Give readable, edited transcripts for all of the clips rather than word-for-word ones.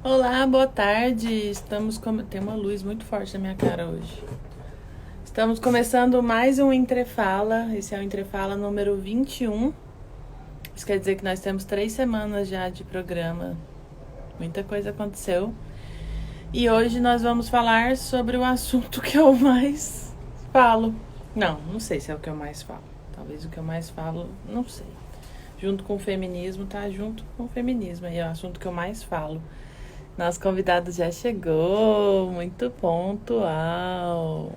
Olá, boa tarde. Tem uma luz muito forte na minha cara hoje. Estamos começando mais um Entrefala. Esse é o Entrefala número 21. Isso quer dizer que nós temos 3 semanas já de programa. Muita coisa aconteceu. E hoje nós vamos falar sobre o assunto que eu mais falo. Não sei se é o que eu mais falo. Talvez o que eu mais falo, não sei. Junto com o feminismo, tá? Junto com o feminismo. Aí é o assunto que eu mais falo. Nosso convidado já chegou, muito pontual.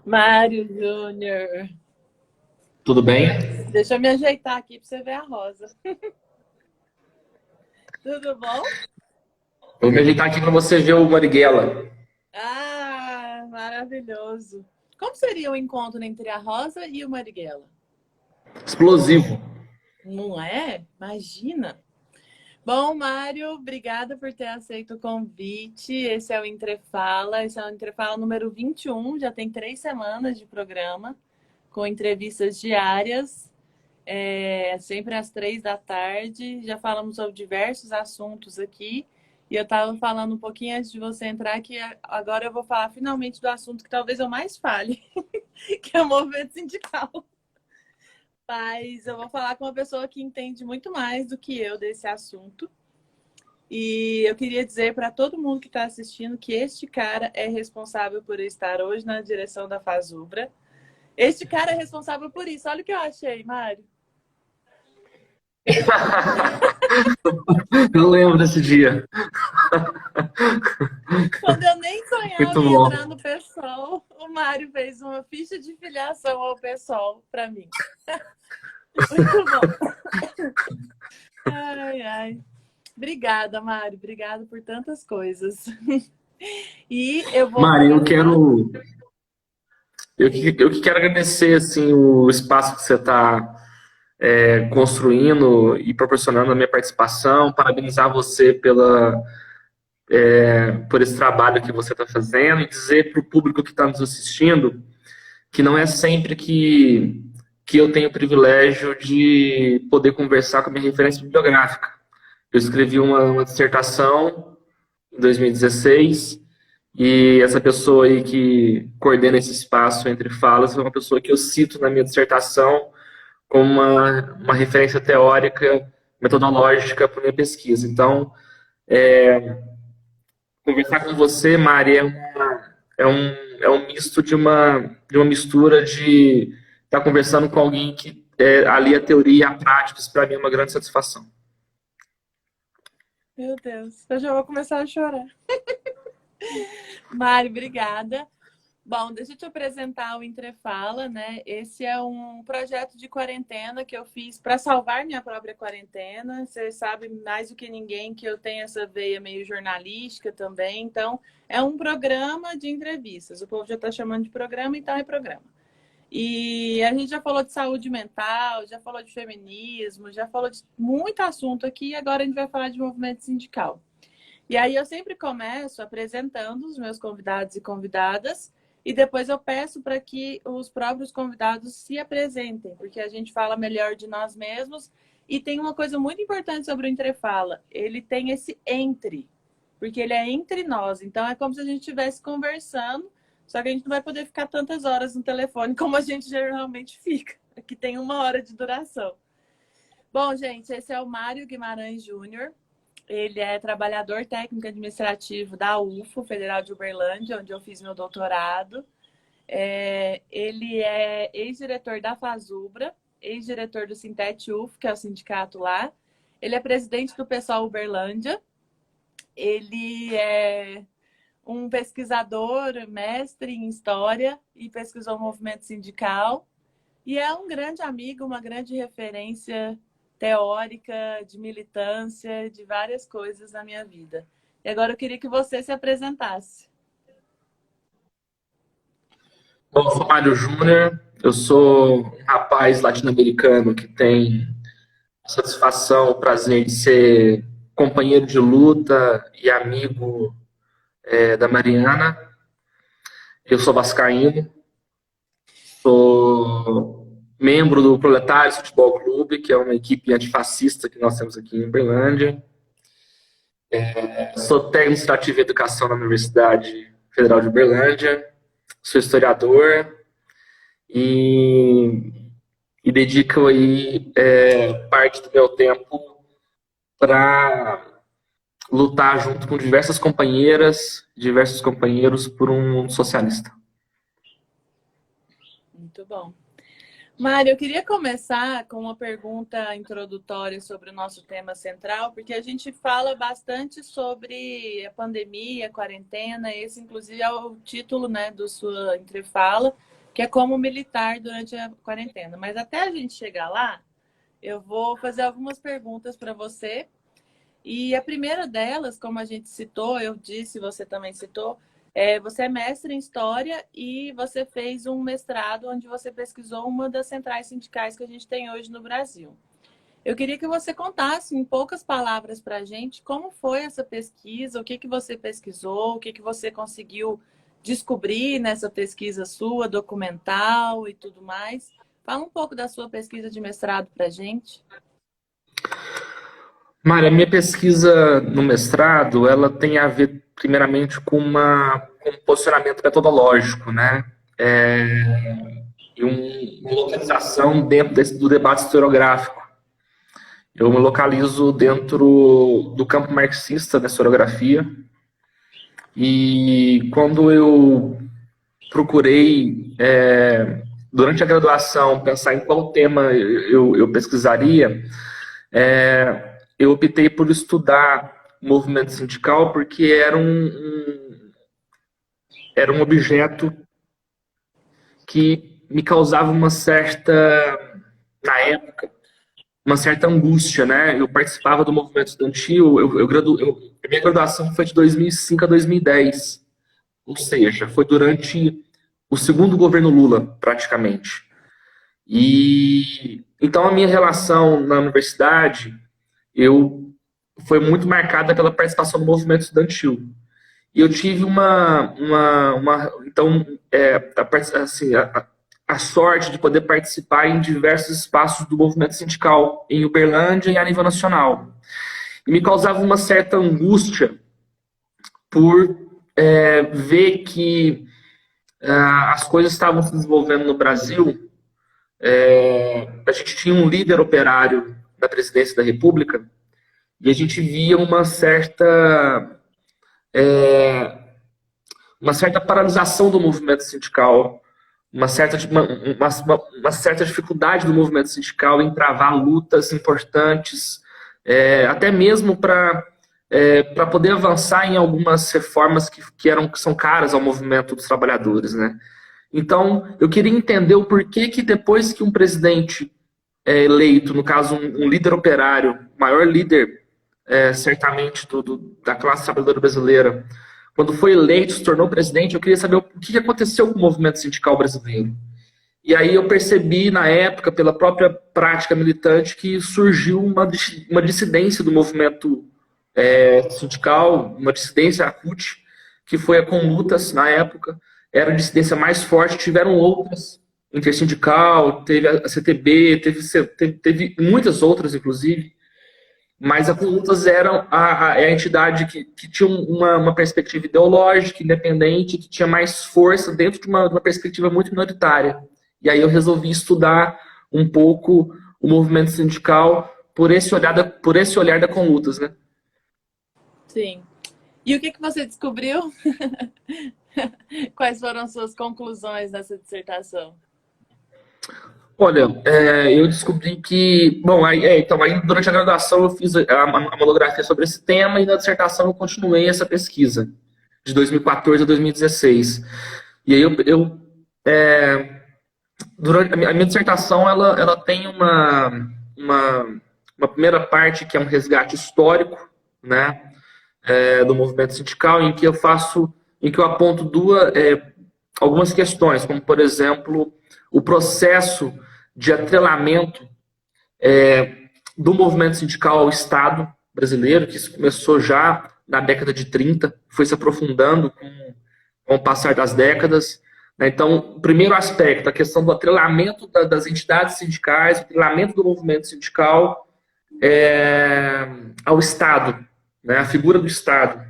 Mário Júnior. Tudo bem? Deixa eu me ajeitar aqui pra você ver a rosa. Tudo bom? Vou me ajeitar aqui para você ver o Marighella. Ah, maravilhoso. Como seria o encontro entre a Rosa e o Marighella? Explosivo. Não é? Imagina. Bom, Mário, obrigada por ter aceito o convite. Esse é o Entrefala, esse é o Entrefala número 21. Já tem 3 semanas de programa, com entrevistas diárias, sempre às 3 da tarde. Já falamos sobre diversos assuntos aqui. E eu estava falando um pouquinho antes de você entrar que agora eu vou falar finalmente do assunto que talvez eu mais fale, que é o movimento sindical. Mas eu vou falar com uma pessoa que entende muito mais do que eu desse assunto. E eu queria dizer para todo mundo que está assistindo que este cara é responsável por estar hoje na direção da Fazubra. Este cara é responsável por isso. Olha o que eu achei, Mário. Eu lembro desse dia. Quando eu nem Muito sonhava em bom. entrar no PSOL, o Mário fez uma ficha de filiação ao PSOL para mim. Muito bom. Ai, ai. Obrigada, Mário. Obrigada por tantas coisas. E eu vou Mari, começar. eu que quero agradecer assim o espaço que você está construindo e proporcionando a minha participação. Parabenizar você por esse trabalho que você está fazendo e dizer para o público que está nos assistindo que não é sempre que eu tenho o privilégio de poder conversar com a minha referência bibliográfica. Eu escrevi uma dissertação em 2016 e essa pessoa aí que coordena esse espaço entre falas é uma pessoa que eu cito na minha dissertação como uma referência teórica, metodológica para minha pesquisa. Então, conversar com você, Mari, é um misto de uma mistura de estar conversando com alguém que ali a teoria e a prática, isso para mim é uma grande satisfação. Meu Deus, eu já vou começar a chorar. Mário, obrigada. Bom, deixa eu te apresentar o Entrefala, né? Esse é um projeto de quarentena que eu fiz para salvar minha própria quarentena. Você sabe mais do que ninguém que eu tenho essa veia meio jornalística também. Então, é um programa de entrevistas. O povo já está chamando de programa, então é programa. E a gente já falou de saúde mental, já falou de feminismo, já falou de muito assunto aqui. E agora a gente vai falar de movimento sindical. E aí eu sempre começo apresentando os meus convidados e convidadas e depois eu peço para que os próprios convidados se apresentem, porque a gente fala melhor de nós mesmos. E tem uma coisa muito importante sobre o Entrefala, ele tem esse entre, porque ele é entre nós. Então é como se a gente estivesse conversando, só que a gente não vai poder ficar tantas horas no telefone como a gente geralmente fica. Aqui tem 1 hora de duração. Bom, gente, esse é o Mário Guimarães Júnior. Ele é trabalhador técnico administrativo da UFO, Federal de Uberlândia, onde eu fiz meu doutorado. Ele é ex-diretor da Fazubra, ex-diretor do Sintet UFO, que é o sindicato lá. Ele é presidente do PSOL Uberlândia. Ele é um pesquisador, mestre em História e pesquisou o movimento sindical. E é um grande amigo, uma grande referência teórica, de militância, de várias coisas na minha vida. E agora eu queria que você se apresentasse. Bom, eu sou Mário Júnior, eu sou um rapaz latino-americano que tem a satisfação, o prazer de ser companheiro de luta e amigo da Mariana. Eu sou vascaíno, sou membro do Proletários Futebol Clube, que é uma equipe antifascista que nós temos aqui em Uberlândia. Sou técnico administrativo em educação na Universidade Federal de Uberlândia. Sou historiador e dedico aí parte do meu tempo para lutar junto com diversas companheiras, diversos companheiros por um mundo socialista. Muito bom. Mário, eu queria começar com uma pergunta introdutória sobre o nosso tema central, porque a gente fala bastante sobre a pandemia, a quarentena, esse inclusive é o título, né, do sua entrefala, que é como militar durante a quarentena. Mas até a gente chegar lá, eu vou fazer algumas perguntas para você. E a primeira delas, como a gente citou, eu disse, você também citou, você é mestre em História e você fez um mestrado onde você pesquisou uma das centrais sindicais que a gente tem hoje no Brasil. Eu queria que você contasse em poucas palavras para a gente como foi essa pesquisa, o que você pesquisou, o que você conseguiu descobrir nessa pesquisa sua, documental e tudo mais. Fala um pouco da sua pesquisa de mestrado para a gente. Mari, a minha pesquisa no mestrado, ela tem a ver primeiramente com um posicionamento metodológico, né? E uma localização dentro do debate historiográfico. Eu me localizo dentro do campo marxista da historiografia e quando eu procurei, durante a graduação, pensar em qual tema eu pesquisaria, eu optei por estudar movimento sindical porque era um objeto que me causava na época, uma certa angústia, né? Eu participava do movimento estudantil, a minha graduação foi de 2005 a 2010, ou seja, foi durante o segundo governo Lula, praticamente. E então a minha relação na universidade foi muito marcada pela participação no movimento estudantil. E eu tive a sorte de poder participar em diversos espaços do movimento sindical, em Uberlândia e a nível nacional. E me causava uma certa angústia por ver que as coisas estavam se desenvolvendo no Brasil. A gente tinha um líder operário da presidência da República e a gente via uma certa paralisação do movimento sindical, uma certa dificuldade do movimento sindical em travar lutas importantes, até mesmo para poder avançar em algumas reformas que são caras ao movimento dos trabalhadores, né? Então, eu queria entender o porquê que depois que um presidente eleito, no caso um líder operário, maior líder certamente da classe trabalhadora brasileira, quando foi eleito, se tornou presidente, eu queria saber o que aconteceu com o movimento sindical brasileiro. E aí eu percebi, na época, pela própria prática militante, que surgiu uma dissidência do movimento sindical, uma dissidência a CUT, que foi a Conlutas, na época, era a dissidência mais forte, tiveram outras, intersindical, teve a CTB, teve muitas outras, inclusive, mas a Conlutas era a entidade que tinha uma perspectiva ideológica, independente, que tinha mais força dentro de uma perspectiva muito minoritária. E aí eu resolvi estudar um pouco o movimento sindical por esse olhar da Conlutas, né? Sim. E o que você descobriu? Quais foram as suas conclusões nessa dissertação? Olha, eu descobri que... Bom, então, durante a graduação eu fiz a monografia sobre esse tema e na dissertação eu continuei essa pesquisa, de 2014 a 2016. E aí durante a minha dissertação, ela tem uma primeira parte que é um resgate histórico, né, do movimento sindical, em que eu aponto algumas questões, como, por exemplo, o processo de atrelamento do movimento sindical ao Estado brasileiro, que isso começou já na década de 30, foi se aprofundando com o passar das décadas. Né? Então, o primeiro aspecto, a questão do atrelamento das entidades sindicais, o atrelamento do movimento sindical ao Estado, né? A figura do Estado.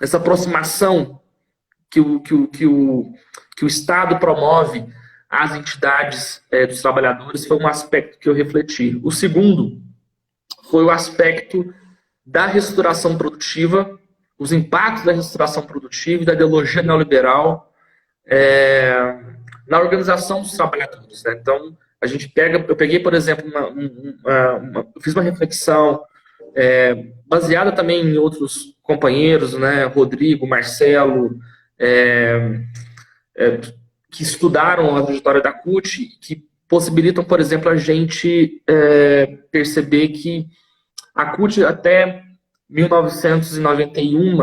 Essa aproximação que o Estado promove às entidades dos trabalhadores foi um aspecto que eu refleti. O segundo foi o aspecto da reestruturação produtiva, os impactos da reestruturação produtiva e da ideologia neoliberal na organização dos trabalhadores. Né? Então, eu peguei, por exemplo, eu fiz uma reflexão baseada também em outros companheiros, né, Rodrigo, Marcelo, que estudaram a trajetória da CUT, que possibilitam, por exemplo, a gente perceber que a CUT até 1991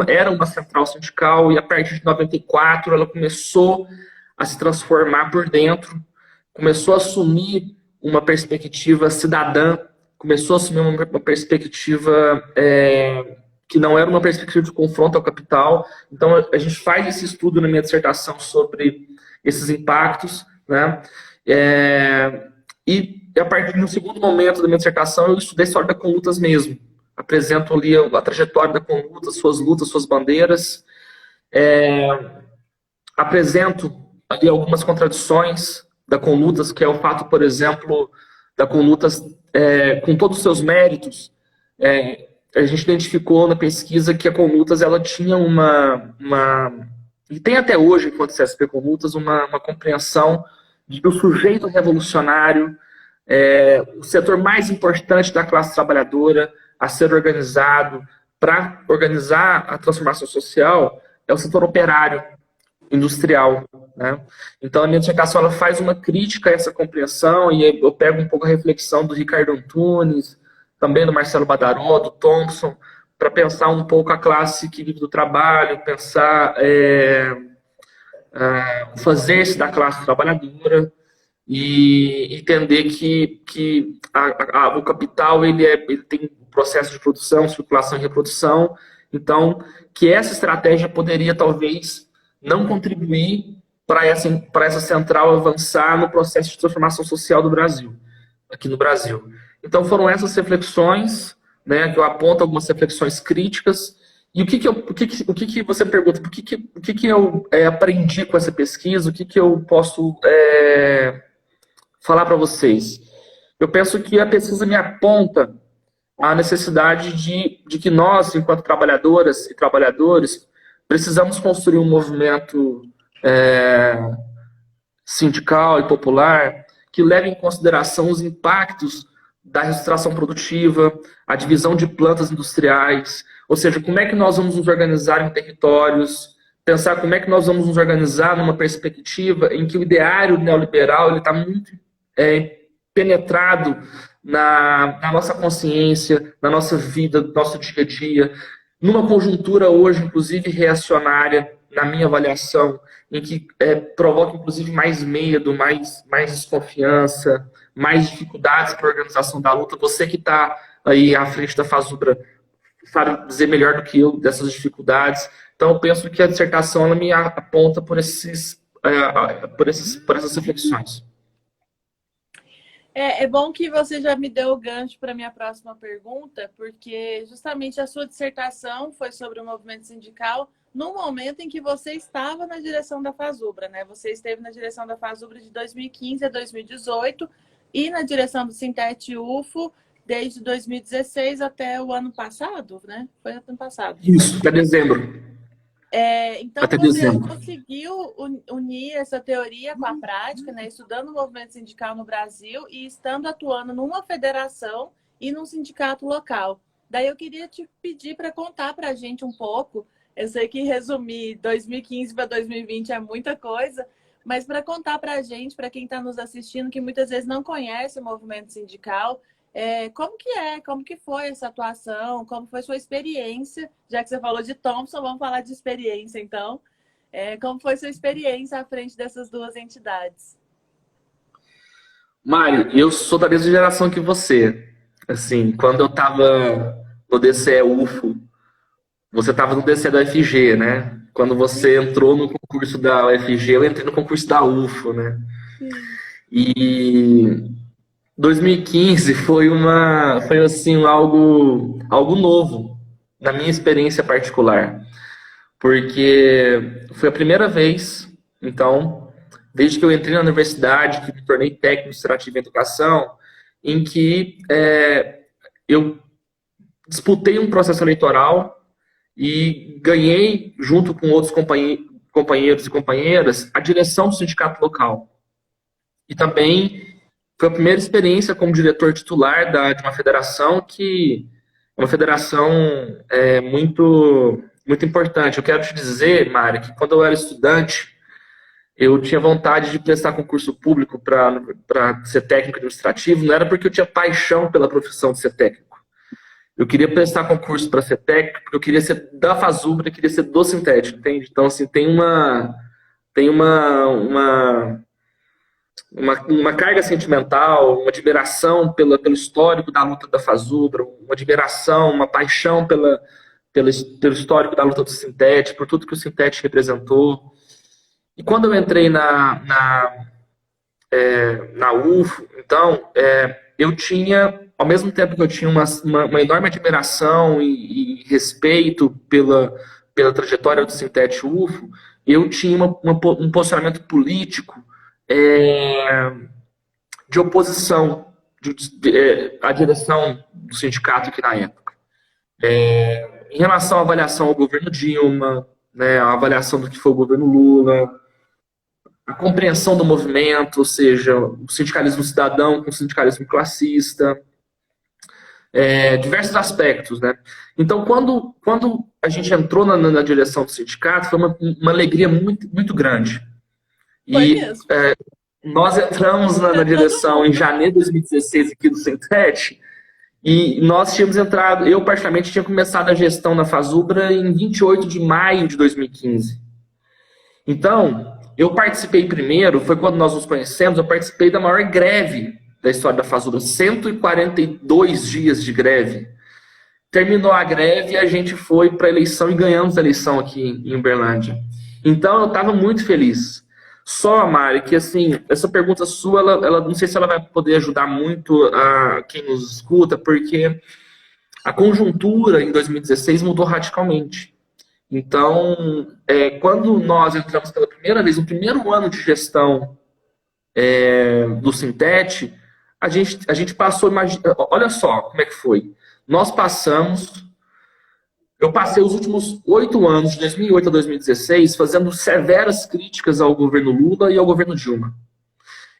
era uma central sindical, e a partir de 94 ela começou a se transformar por dentro, começou a assumir uma perspectiva cidadã, começou a assumir uma perspectiva que não era uma perspectiva de confronto ao capital. Então, a gente faz esse estudo na minha dissertação sobre esses impactos, né? E a partir do segundo momento da minha dissertação, eu estudei a história da Conlutas mesmo. Apresento ali a trajetória da Conlutas, suas lutas, suas bandeiras. Apresento ali algumas contradições da Conlutas, que é o fato, por exemplo, da Conlutas, com todos os seus méritos, a gente identificou na pesquisa que a Conlutas ela tinha e tem até hoje, enquanto CSP Conlutas, uma compreensão de que o sujeito revolucionário, o setor mais importante da classe trabalhadora a ser organizado para organizar a transformação social é o setor operário, industrial. Né? Então, a minha dissertação ela faz uma crítica a essa compreensão, e eu pego um pouco a reflexão do Ricardo Antunes, também do Marcelo Badaró, do Thompson, para pensar um pouco a classe que vive do trabalho, pensar o fazer-se da classe trabalhadora, e entender que o capital ele tem um processo de produção, circulação e reprodução. Então, que essa estratégia poderia talvez não contribuir para essa central avançar no processo de transformação social do Brasil, aqui no Brasil. Então, foram essas reflexões, né, que eu aponto algumas reflexões críticas. E o que você pergunta? O que eu aprendi com essa pesquisa? O que eu posso falar para vocês? Eu penso que a pesquisa me aponta a necessidade de que nós, enquanto trabalhadoras e trabalhadores, precisamos construir um movimento sindical e popular que leve em consideração os impactos da reestruturação produtiva, a divisão de plantas industriais, ou seja, como é que nós vamos nos organizar em territórios, pensar como é que nós vamos nos organizar numa perspectiva em que o ideário neoliberal está muito penetrado na nossa consciência, na nossa vida, no nosso dia a dia, numa conjuntura hoje, inclusive, reacionária, na minha avaliação, em que provoca, inclusive, mais medo, mais desconfiança, mais dificuldades para a organização da luta. Você que está aí à frente da FASUBRA sabe dizer melhor do que eu dessas dificuldades. Então, eu penso que a dissertação ela me aponta por essas reflexões. É bom que você já me deu o gancho para a minha próxima pergunta, porque justamente a sua dissertação foi sobre o movimento sindical no momento em que você estava na direção da FASUBRA, né? Você esteve na direção da FASUBRA de 2015 a 2018 e na direção do Sintet-UFO desde 2016 até o ano passado, né? Foi ano passado. Isso, até dezembro. Então, você conseguiu unir essa teoria com a prática, né? Estudando o movimento sindical no Brasil e estando atuando numa federação e num sindicato local. Daí eu queria te pedir para contar para a gente um pouco. Eu sei que resumir 2015 para 2020 é muita coisa, mas para contar para a gente, para quem está nos assistindo, que muitas vezes não conhece o movimento sindical, como que foi essa atuação, como foi sua experiência, já que você falou de Thompson, vamos falar de experiência, então. Como foi sua experiência à frente dessas duas entidades? Mário, eu sou da mesma geração que você. Assim, quando eu estava no DCE UFO. Você estava no DCE da UFG, né? Quando você entrou no concurso da UFG, eu entrei no concurso da UFO, né? E 2015 foi assim algo novo na minha experiência particular, porque foi a primeira vez, então, desde que eu entrei na universidade, que me tornei técnico administrativo em educação, em que eu disputei um processo eleitoral e ganhei, junto com outros companheiros e companheiras, a direção do sindicato local. E também foi a primeira experiência como diretor titular de uma federação que é uma federação muito, muito importante. Eu quero te dizer, Mari, que quando eu era estudante, eu tinha vontade de prestar concurso público para ser técnico administrativo. Não era porque eu tinha paixão pela profissão de ser técnico. Eu queria prestar concurso para ser técnico, porque eu queria ser da Fazubra, eu queria ser do Sintético, entende? Então, assim, tem uma carga sentimental, uma admiração pelo histórico da luta da Fazubra, uma admiração, uma paixão pelo histórico da luta do Sintético, por tudo que o Sintético representou. E quando eu entrei na UFO, então, eu tinha, ao mesmo tempo que eu tinha uma enorme admiração e respeito pela trajetória do Sintético UFO, eu tinha um posicionamento político de oposição à direção do sindicato aqui na época. Em relação à avaliação ao governo Dilma, né, a avaliação do que foi o governo Lula, a compreensão do movimento, ou seja, o sindicalismo cidadão com o sindicalismo classista, diversos aspectos, né? Então, quando a gente entrou na direção do sindicato, foi uma alegria muito, muito grande. E nós entramos na direção em janeiro de 2016 aqui do Sintet, e nós tínhamos entrado, eu particularmente tinha começado a gestão na Fazubra em 28 de maio de 2015. Então, eu participei primeiro, foi quando nós nos conhecemos, eu participei da maior greve da história da Fazubra, 142 dias de greve. Terminou a greve e a gente foi para a eleição e ganhamos a eleição aqui em Uberlândia. Então, eu estava muito feliz. Só, Mari, que assim, essa pergunta sua, ela não sei se ela vai poder ajudar muito a quem nos escuta, porque a conjuntura em 2016 mudou radicalmente. Então, quando nós entramos pela primeira vez, no primeiro ano de gestão do Sintet, a gente passou, olha só como é que foi. Eu passei os últimos 8 anos, de 2008 a 2016, fazendo severas críticas ao governo Lula e ao governo Dilma.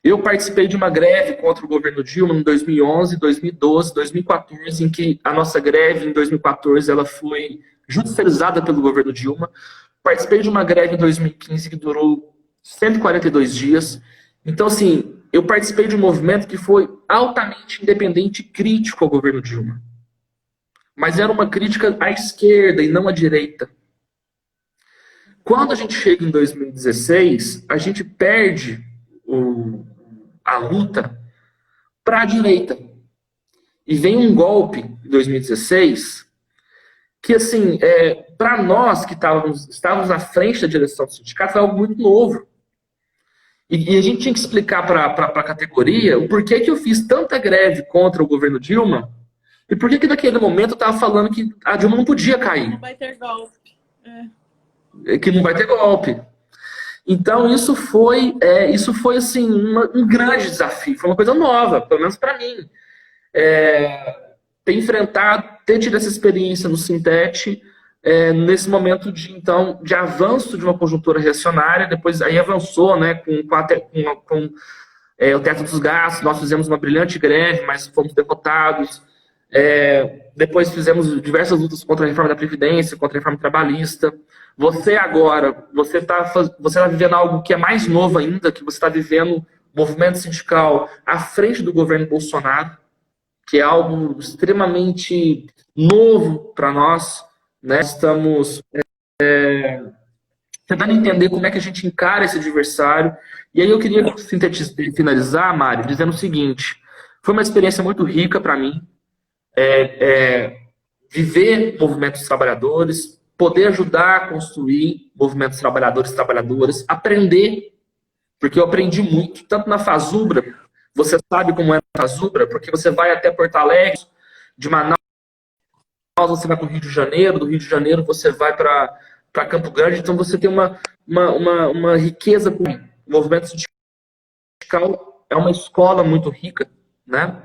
Eu participei de uma greve contra o governo Dilma em 2011, 2012, 2014, em que a nossa greve em 2014 ela foi judicializada pelo governo Dilma. Participei de uma greve em 2015 que durou 142 dias. Então, assim, eu participei de um movimento que foi altamente independente e crítico ao governo Dilma. Mas era uma crítica à esquerda e não à direita. Quando a gente chega em 2016, a gente perde a luta para a direita. E vem um golpe em 2016 que, assim, para nós que estávamos à frente da direção do sindicato, foi algo muito novo. E a gente tinha que explicar para a categoria o porquê que eu fiz tanta greve contra o governo Dilma e por que naquele momento eu estava falando que a Dilma não podia cair. Não vai ter golpe. Que não vai ter golpe. Então, isso foi assim, um grande desafio. Foi uma coisa nova, pelo menos para mim. Ter tido essa experiência no Sintet, nesse momento de avanço de uma conjuntura reacionária, depois aí avançou, né, com o teto dos gastos. Nós fizemos uma brilhante greve, mas fomos derrotados. Depois fizemos diversas lutas contra a reforma da Previdência, contra a reforma trabalhista. Você agora, você tá vivendo algo que é mais novo ainda, que você está vivendo movimento sindical à frente do governo Bolsonaro, que é algo extremamente novo para nós, né? Estamos tentando entender como é que a gente encara esse adversário. E aí eu queria finalizar, Mário, dizendo o seguinte: foi uma experiência muito rica para mim. viver movimentos trabalhadores, poder ajudar a construir movimentos trabalhadores e trabalhadoras, aprender, porque eu aprendi muito, tanto na Fazubra, você sabe como é a Fazubra, porque você vai até Porto Alegre, de Manaus você vai para o Rio de Janeiro, do Rio de Janeiro você vai para Campo Grande, então você tem uma riqueza com o movimento sindical, é uma escola muito rica, né?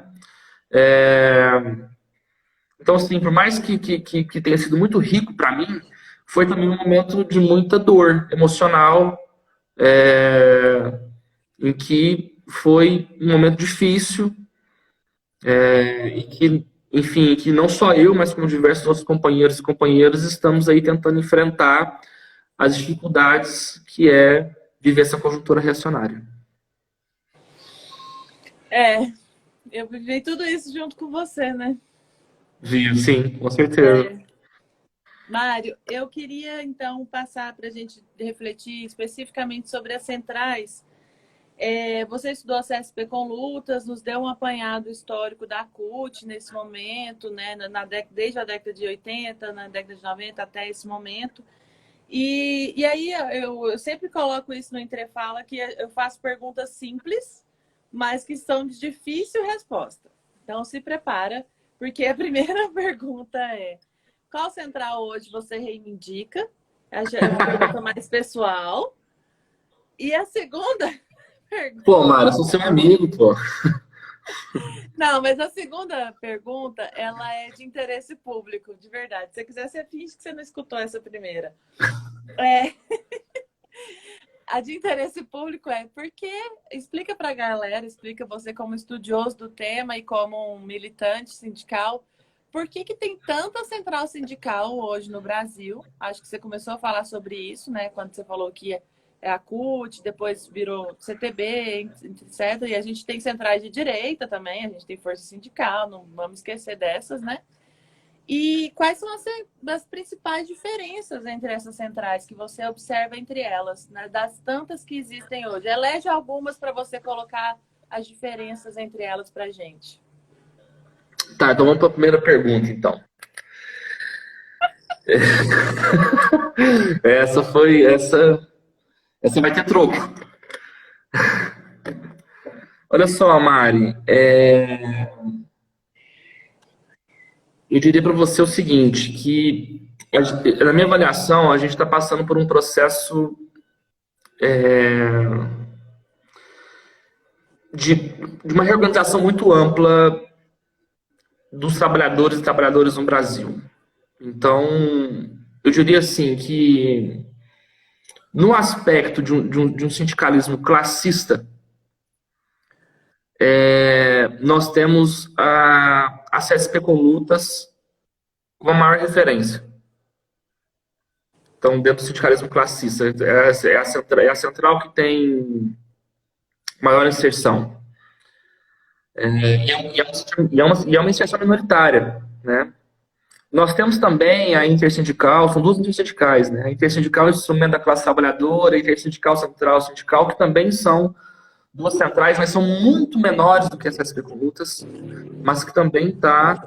Então, assim, por mais que tenha sido muito rico para mim, foi também um momento de muita dor emocional, em que foi um momento difícil, e que, enfim, que não só eu, mas como diversos outros companheiros e companheiras estamos aí tentando enfrentar as dificuldades que é viver essa conjuntura reacionária. Eu vivi tudo isso junto com você, né? Vivo, sim, com certeza. Mário, eu queria então passar para a gente refletir especificamente sobre as centrais. Você estudou a CSP com lutas, nos deu um apanhado histórico da CUT nesse momento, né, desde a década de 80, na década de 90 até esse momento. E aí eu sempre coloco isso no Entrefala, que eu faço perguntas simples, mas que são de difícil resposta. Então se prepara, porque a primeira pergunta é: qual central hoje você reivindica? É uma pergunta mais pessoal. E a segunda pergunta... Pô, Mário, eu sou seu amigo, pô. Não, mas a segunda pergunta, ela é de interesse público, de verdade. Se você quiser, você finge que você não escutou essa primeira. A de interesse público é porque... Explica para a galera, explica você como estudioso do tema e como um militante sindical, por que tem tanta central sindical hoje no Brasil? Acho que você começou a falar sobre isso, né? Quando você falou que é a CUT, depois virou CTB, etc. E a gente tem centrais de direita também, a gente tem força sindical, não vamos esquecer dessas, né? E quais são as principais diferenças entre essas centrais que você observa entre elas, né? Das tantas que existem hoje? Elege algumas para você colocar as diferenças entre elas para a gente. Tá, então vamos para a primeira pergunta, então. Essa vai ter troco. Olha só, Mari, eu diria para você o seguinte, que na minha avaliação a gente está passando por um processo de uma reorganização muito ampla dos trabalhadores e trabalhadoras no Brasil. Então, eu diria assim que no aspecto de um sindicalismo classista, nós temos a CSP com lutas como a maior referência. Então, dentro do sindicalismo classista, é a central que tem maior inserção. E é uma inserção minoritária, né? Nós temos também a intersindical, são duas intersindicais, né? A intersindical é o instrumento da classe trabalhadora, a intersindical central sindical, que também são duas centrais, mas são muito menores do que a CSP com lutas, mas que também está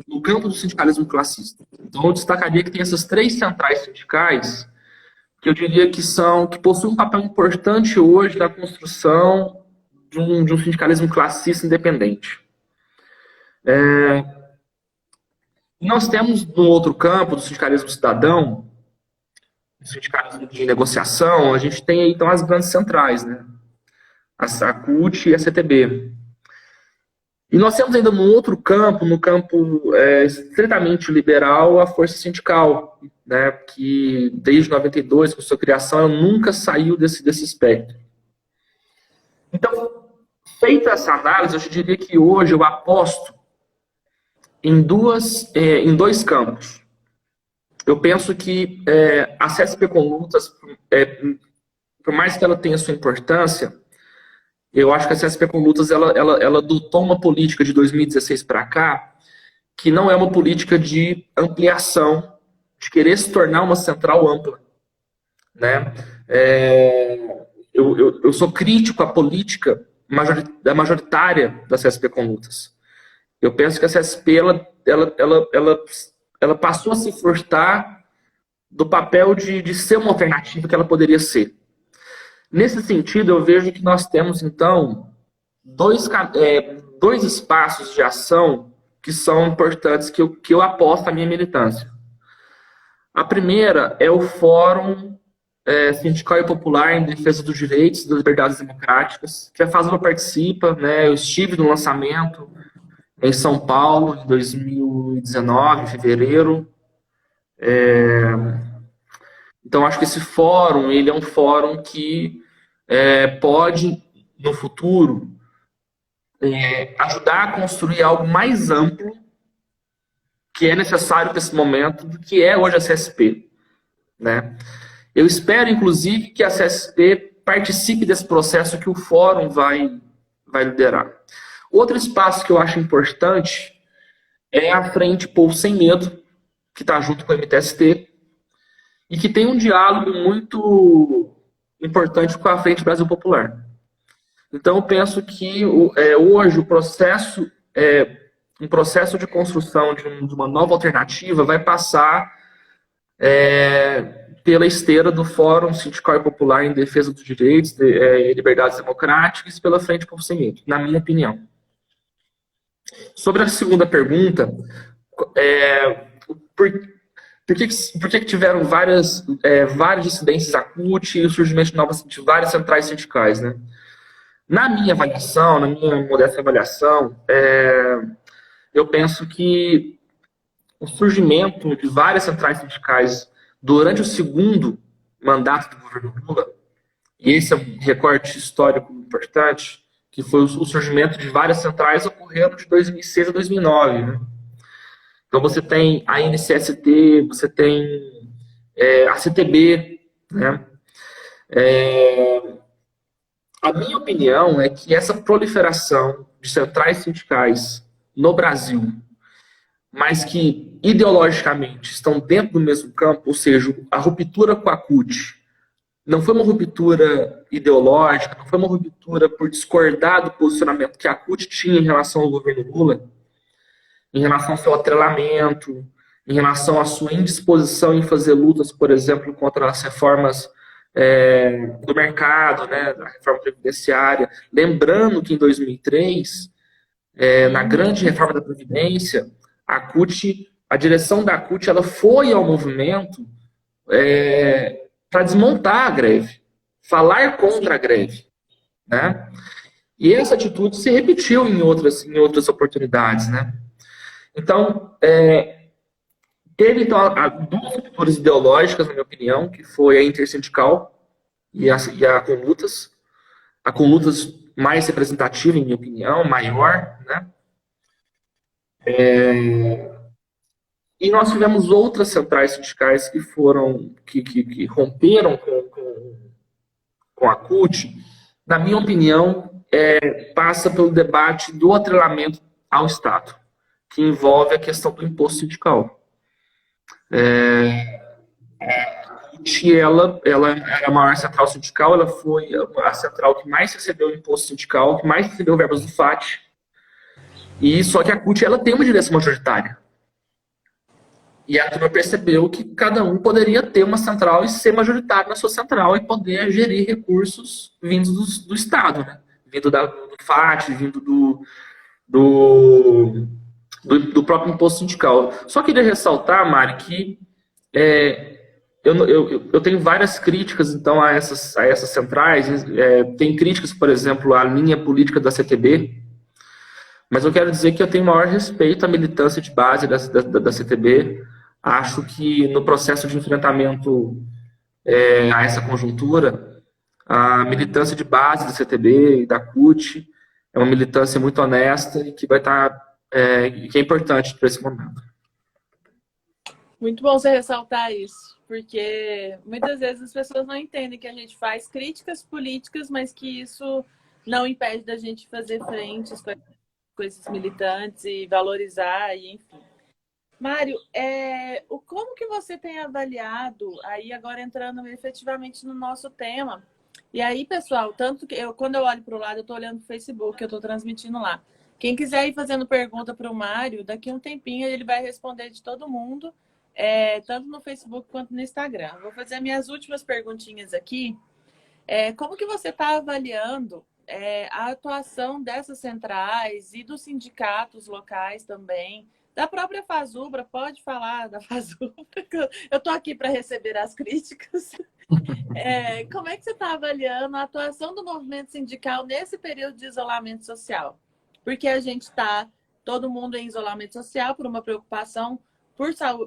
no campo do sindicalismo classista. Então, eu destacaria que tem essas três centrais sindicais que eu diria que possuem um papel importante hoje na construção de um sindicalismo classista independente. Nós temos, no outro campo, do sindicalismo cidadão, do sindicalismo de negociação, a gente tem, então, as grandes centrais, né? A CUT e a CTB. E nós temos ainda no outro campo, no campo estritamente liberal, a força sindical, né? Que desde 92, com sua criação, ela nunca saiu desse espectro. Então, feita essa análise, eu diria que hoje eu aposto em dois campos. Eu penso que a CSP com lutas, por mais que ela tenha sua importância, eu acho que a CSP com lutas ela adotou uma política de 2016 para cá que não é uma política de ampliação, de querer se tornar uma central ampla, né? Eu sou crítico à política majoritária da CSP com lutas. Eu penso que a CSP ela passou a se furtar do papel de ser uma alternativa que ela poderia ser. Nesse sentido, eu vejo que nós temos, então, dois espaços de ação que são importantes, que eu aposto na minha militância. A primeira é o Fórum Sindical e Popular em Defesa dos Direitos e das Liberdades Democráticas, que a FASBA participa, né? Eu estive no lançamento em São Paulo, em 2019, em fevereiro. Então, acho que esse fórum, ele é um fórum que pode, no futuro, ajudar a construir algo mais amplo que é necessário nesse momento, do que é hoje a CSP, né? Eu espero, inclusive, que a CSP participe desse processo que o fórum vai liderar. Outro espaço que eu acho importante é a Frente Povo Sem Medo, que está junto com o MTST, e que tem um diálogo muito importante com a Frente Brasil Popular. Então, eu penso que hoje um processo de construção de uma nova alternativa vai passar pela esteira do Fórum Sindical e Popular em Defesa dos Direitos e Liberdades Democráticas pela Frente Povo Sem Medo, na minha opinião. Sobre a segunda pergunta, por que tiveram várias incidências à CUT e o surgimento de várias centrais sindicais, né? Na minha avaliação, na minha modesta avaliação, eu penso que o surgimento de várias centrais sindicais durante o segundo mandato do governo Lula, e esse é um recorte histórico importante, que foi o surgimento de várias centrais ocorrendo de 2006 a 2009, né? Então você tem a NCST, você tem a CTB, né? A minha opinião é que essa proliferação de centrais sindicais no Brasil, mas que ideologicamente estão dentro do mesmo campo, ou seja, a ruptura com a CUT não foi uma ruptura ideológica, não foi uma ruptura por discordar do posicionamento que a CUT tinha em relação ao governo Lula, em relação ao seu atrelamento, em relação à sua indisposição em fazer lutas, por exemplo, contra as reformas do mercado, né, da reforma previdenciária. Lembrando que em 2003, na grande reforma da Previdência, a direção da CUT ela foi ao movimento para desmontar a greve, falar contra a greve, né? E essa atitude se repetiu em outras oportunidades, né? Então, teve então, duas rupturas ideológicas, na minha opinião, que foi a intersindical e a Conlutas. A Conlutas mais representativa, em minha opinião, maior, né? E nós tivemos outras centrais sindicais que romperam com a CUT. Na minha opinião, passa pelo debate do atrelamento ao Estado, que envolve a questão do imposto sindical. A CUT, ela era a maior central sindical, ela foi a central que mais recebeu imposto sindical, que mais recebeu verbas do FAT. E só que a CUT ela tem uma direção majoritária. E a turma percebeu que cada um poderia ter uma central e ser majoritário na sua central e poder gerir recursos vindos do Estado, né? Vindo do FAT, vindo do próprio imposto sindical. Só queria ressaltar, Mari, que eu tenho várias críticas, então, a essas centrais. Tem críticas, por exemplo, à linha política da CTB, mas eu quero dizer que eu tenho maior respeito à militância de base da CTB. Acho que no processo de enfrentamento a essa conjuntura, a militância de base da CTB e da CUT é uma militância muito honesta e que vai estar, que é importante para esse momento. Muito bom você ressaltar isso, porque muitas vezes as pessoas não entendem que a gente faz críticas políticas, mas que isso não impede da gente fazer frentes com esses militantes e valorizar, e enfim. Mário, como que você tem avaliado, aí agora entrando efetivamente no nosso tema, e aí, pessoal, tanto que quando eu olho para o lado, eu estou olhando para o Facebook, eu estou transmitindo lá. Quem quiser ir fazendo pergunta para o Mário, daqui a um tempinho ele vai responder de todo mundo, tanto no Facebook quanto no Instagram. Vou fazer minhas últimas perguntinhas aqui. Como que você está avaliando a atuação dessas centrais e dos sindicatos locais também, da própria Fazubra? Pode falar da Fazubra, eu estou aqui para receber as críticas. Como é que você está avaliando a atuação do movimento sindical nesse período de isolamento social? Porque a gente está, todo mundo em isolamento social por uma preocupação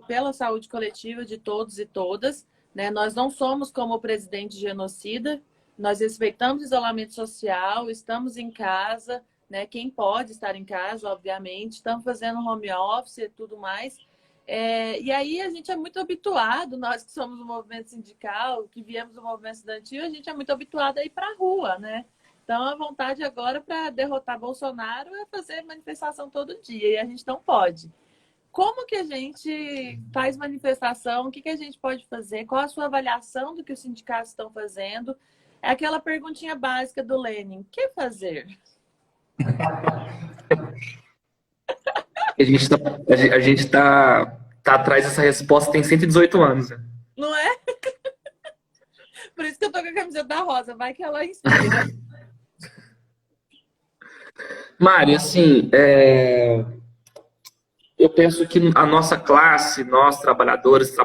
pela saúde coletiva de todos e todas, né? Nós não somos como o presidente genocida, nós respeitamos o isolamento social, estamos em casa, né? Quem pode estar em casa, obviamente, estamos fazendo home office e tudo mais. E aí a gente é muito habituado, nós que somos do movimento sindical, que viemos do movimento estudantil, a gente é muito habituado a ir para a rua, né? Então, a vontade agora para derrotar Bolsonaro é fazer manifestação todo dia, e a gente não pode. Como que a gente faz manifestação? O que a gente pode fazer? Qual a sua avaliação do que os sindicatos estão fazendo? É aquela perguntinha básica do Lenin. O que fazer? A gente tá atrás dessa resposta tem 118 anos. Né? Não é? Por isso que eu tô com a camiseta da Rosa. Vai que ela inspira. Mari, assim, eu penso que a nossa classe, nós trabalhadores,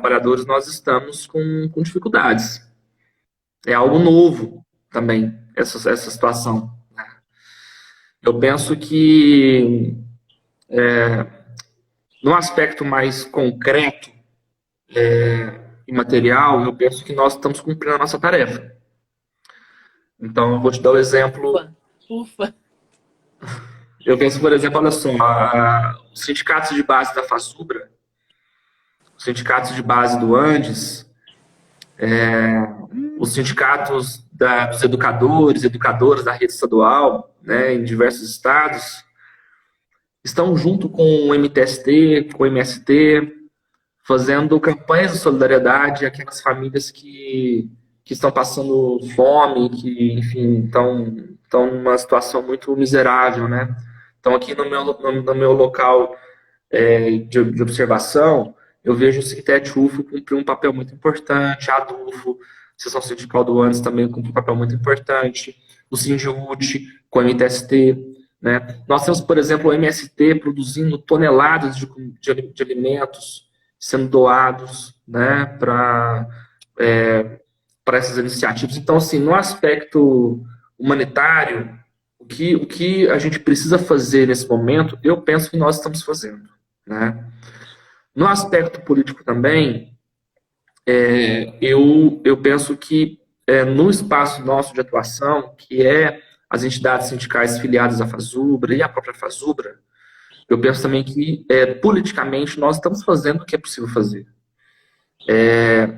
nós estamos com dificuldades. É algo novo também, essa situação. Eu penso que, no aspecto mais concreto e material, eu penso que nós estamos cumprindo a nossa tarefa. Então, eu vou te dar o exemplo. Ufa. Eu penso, por exemplo, olha só, os sindicatos de base da Fazubra, os sindicatos de base do Andes, os sindicatos dos educadores, educadoras da rede estadual, né, em diversos estados, estão junto com o MTST, com o MST, fazendo campanhas de solidariedade àquelas famílias que estão passando fome, que, enfim, estão numa situação muito miserável, né? Então, aqui no meu local de observação, eu vejo o Sintet-UFO cumprir um papel muito importante, a ADUFO, a Seção Sindical do Andes também cumpre um papel muito importante, o Sindiúti, com o MTST, né? Nós temos, por exemplo, o MST produzindo toneladas de alimentos sendo doados, né, para essas iniciativas. Então, assim, no aspecto humanitário, o que a gente precisa fazer nesse momento, eu penso que nós estamos fazendo, né? No aspecto político também, eu penso que no espaço nosso de atuação, que é as entidades sindicais filiadas à Fazubra e à própria Fazubra, eu penso também que politicamente nós estamos fazendo o que é possível fazer.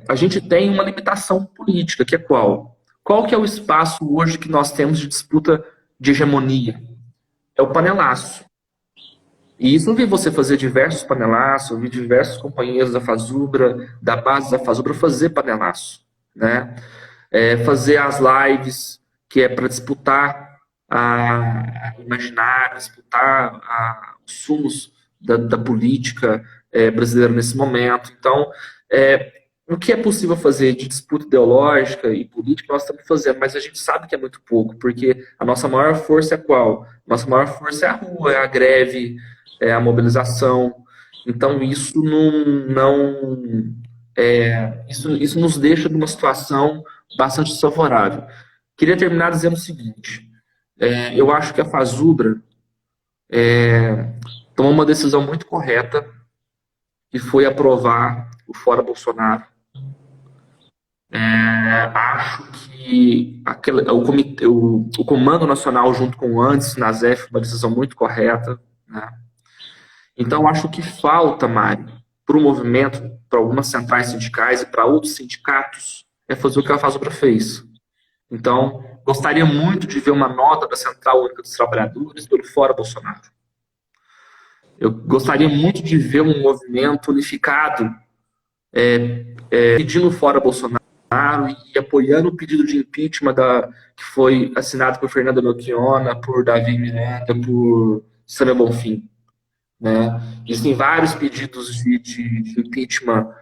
A gente tem uma limitação política, que é qual? Qual que é o espaço hoje que nós temos de disputa de hegemonia? É o panelaço. E isso eu vi você fazer diversos panelaços, eu vi diversos companheiros da Fazubra, da base da Fazubra, fazer panelaço, né? Fazer as lives, que é para disputar imaginar, disputar os sumos da política brasileira nesse momento. Então, o que é possível fazer de disputa ideológica e política, nós estamos fazendo, mas a gente sabe que é muito pouco, porque a nossa maior força é qual? Nossa maior força é a rua, é a greve, é a mobilização. Então, isso isso nos deixa numa situação bastante desfavorável. Queria terminar dizendo o seguinte, eu acho que a Fazubra tomou uma decisão muito correta, que foi aprovar o Fora Bolsonaro. Acho que o Comando Nacional, junto com o Andes, NASEF, uma decisão muito correta, né? Então, acho que falta, Mário, para o movimento, para algumas centrais sindicais e para outros sindicatos, fazer o que a Fazubra fez. Então, gostaria muito de ver uma nota da Central Única dos Trabalhadores pelo Fora Bolsonaro. Eu gostaria muito de ver um movimento unificado pedindo fora Bolsonaro e apoiando o pedido de impeachment que foi assinado por Fernanda Melchiona, por Davi Miranda, por Samia Bonfim, né? Existem vários pedidos de impeachment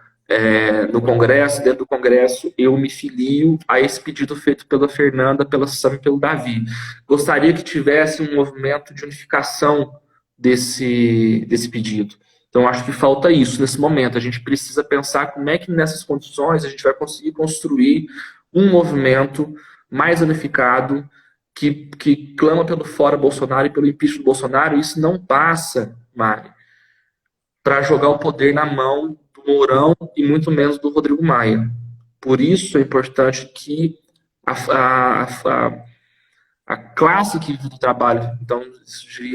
no Congresso. Dentro do Congresso, eu me filio a esse pedido feito pela Fernanda, pela Sam e pelo Davi. Gostaria que tivesse um movimento de unificação desse pedido. Então, acho que falta isso nesse momento. A gente precisa pensar como é que, nessas condições, a gente vai conseguir construir um movimento mais unificado que clama pelo fora Bolsonaro e pelo impeachment do Bolsonaro. E isso não passa, Mari, para jogar o poder na mão do Mourão e muito menos do Rodrigo Maia. Por isso é importante que a classe que vive do trabalho, então,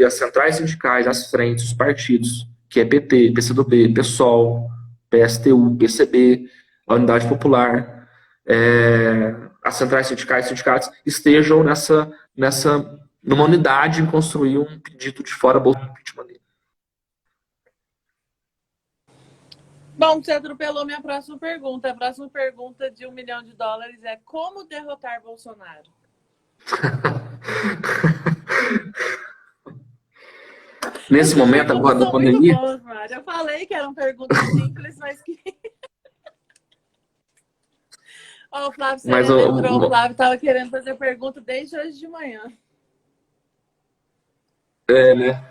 as centrais sindicais, as frentes, os partidos, que é PT, PCdoB, PSOL, PSTU, PCB, a Unidade Popular, as centrais sindicais, sindicatos, estejam numa unidade em construir um pedido de fora Bolsonaro impeachment dele. Bom, você atropelou minha próxima pergunta. A próxima pergunta de $1 milhão é como derrotar Bolsonaro? Nesse momento agora da pandemia. Bons, eu falei que eram perguntas simples, mas que. O Flávio, você entrou. O Flávio estava querendo fazer pergunta desde hoje de manhã. Né?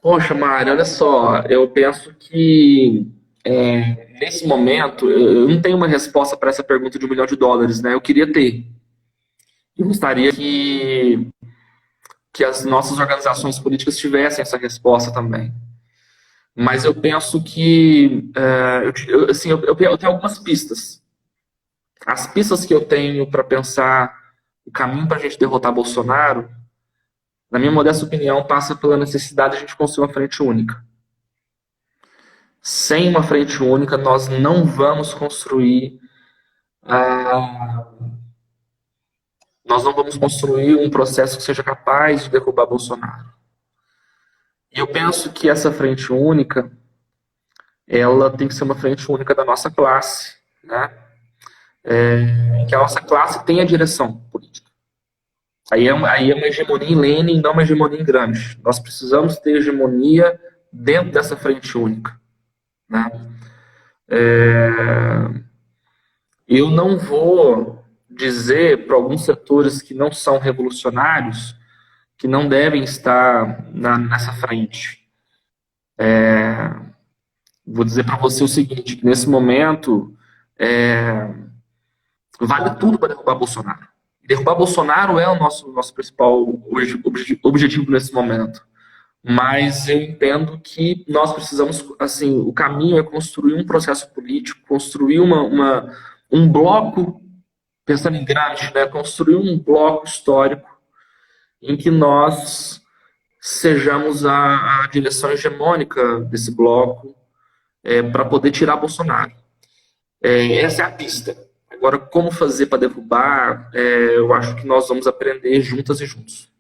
Poxa, Mari, olha só, eu penso que nesse momento eu não tenho uma resposta para essa pergunta de $1 milhão, né? Eu queria ter. Eu gostaria que as nossas organizações políticas tivessem essa resposta também. Mas eu penso que eu tenho algumas pistas. As pistas que eu tenho para pensar o caminho para a gente derrotar Bolsonaro, na minha modesta opinião, passa pela necessidade de a gente construir uma frente única. Sem uma frente única, nós não vamos construir um processo que seja capaz de derrubar Bolsonaro. E eu penso que essa frente única, ela tem que ser uma frente única da nossa classe, né? Que a nossa classe tenha direção política. Aí é uma hegemonia em Lenin, não uma hegemonia em Gramsci. Nós precisamos ter hegemonia dentro dessa frente única, né? Eu não vou dizer para alguns setores que não são revolucionários que não devem estar nessa frente. Vou dizer para você o seguinte, que nesse momento vale tudo para derrubar Bolsonaro. Derrubar Bolsonaro é o nosso principal objetivo nesse momento. Mas eu entendo que nós precisamos, assim, o caminho é construir um processo político, construir um bloco, pensando em Gramsci, né, construir um bloco histórico em que nós sejamos a direção hegemônica desse bloco para poder tirar Bolsonaro. Essa é a pista. Agora, como fazer para derrubar, eu acho que nós vamos aprender juntas e juntos.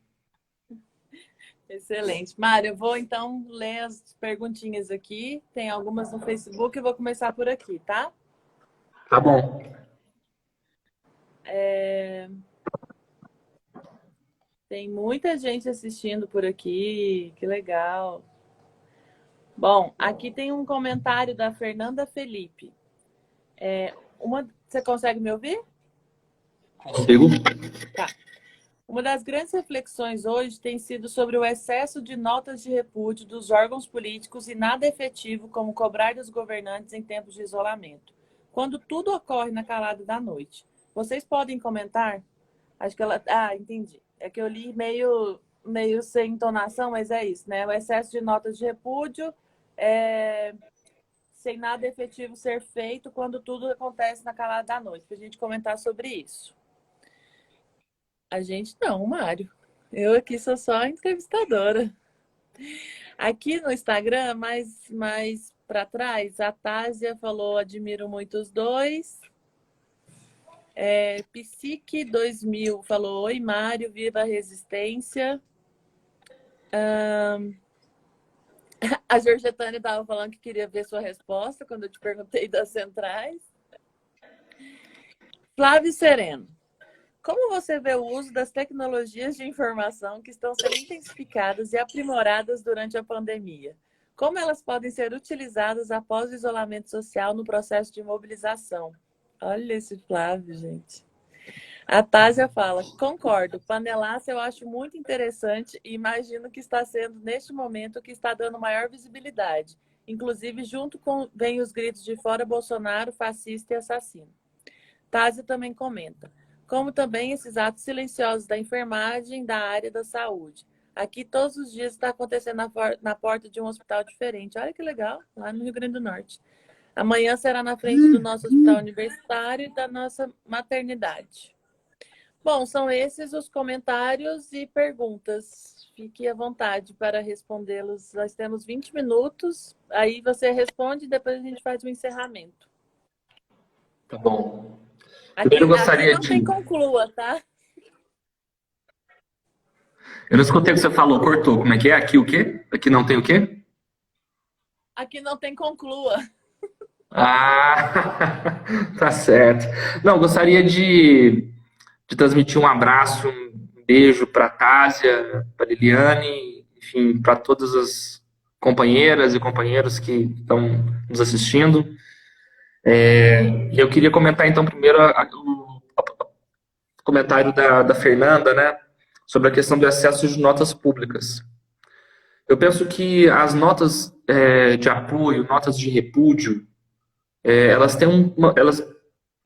Excelente. Mário, eu vou então ler as perguntinhas aqui. Tem algumas no Facebook, eu vou começar por aqui, tá? Tá bom. Tem muita gente assistindo por aqui, que legal. Bom, aqui tem um comentário da Fernanda Felipe. Você consegue me ouvir? Consigo. Tá. Uma das grandes reflexões hoje tem sido sobre o excesso de notas de repúdio dos órgãos políticos e nada efetivo como cobrar dos governantes em tempos de isolamento, quando tudo ocorre na calada da noite. Vocês podem comentar? Acho que ela... entendi. É que eu li meio sem entonação, mas é isso, né? O excesso de notas de repúdio sem nada efetivo ser feito quando tudo acontece na calada da noite. Para a gente comentar sobre isso. A gente não, Mário. Eu aqui sou só entrevistadora. Aqui no Instagram, mais para trás, a Tásia falou: admiro muito os dois. Psique 2000 falou: oi, Mário, viva a resistência. A Georgetânia estava falando que queria ver sua resposta quando eu te perguntei das centrais. Flávio Sereno. Como você vê o uso das tecnologias de informação que estão sendo intensificadas e aprimoradas durante a pandemia? Como elas podem ser utilizadas após o isolamento social no processo de mobilização? Olha esse Flávio, gente. A Tásia fala, concordo, panelaço eu acho muito interessante e imagino que está sendo neste momento que está dando maior visibilidade. Inclusive, junto com vem os gritos de fora Bolsonaro, fascista e assassino. Tásia também comenta, como também esses atos silenciosos da enfermagem da área da saúde. Aqui todos os dias está acontecendo na porta de um hospital diferente. Olha que legal, lá no Rio Grande do Norte. Amanhã será na frente do nosso hospital universitário e da nossa maternidade. Bom, são esses os comentários e perguntas. Fique à vontade para respondê-los. Nós temos 20 minutos, aí você responde e depois a gente faz o encerramento. Tá bom. Aqui não tem conclua, tá? Eu não escutei o que você falou, cortou. Como é que é? Aqui o quê? Aqui não tem o quê? Aqui não tem conclua. Ah, tá certo. Não, gostaria de transmitir um abraço, um beijo para a Tásia, para a Liliane, enfim, para todas as companheiras e companheiros que estão nos assistindo. E eu queria comentar, então, primeiro o comentário da Fernanda, né, sobre a questão do excesso de notas públicas. Eu penso que as notas de apoio, notas de repúdio, elas têm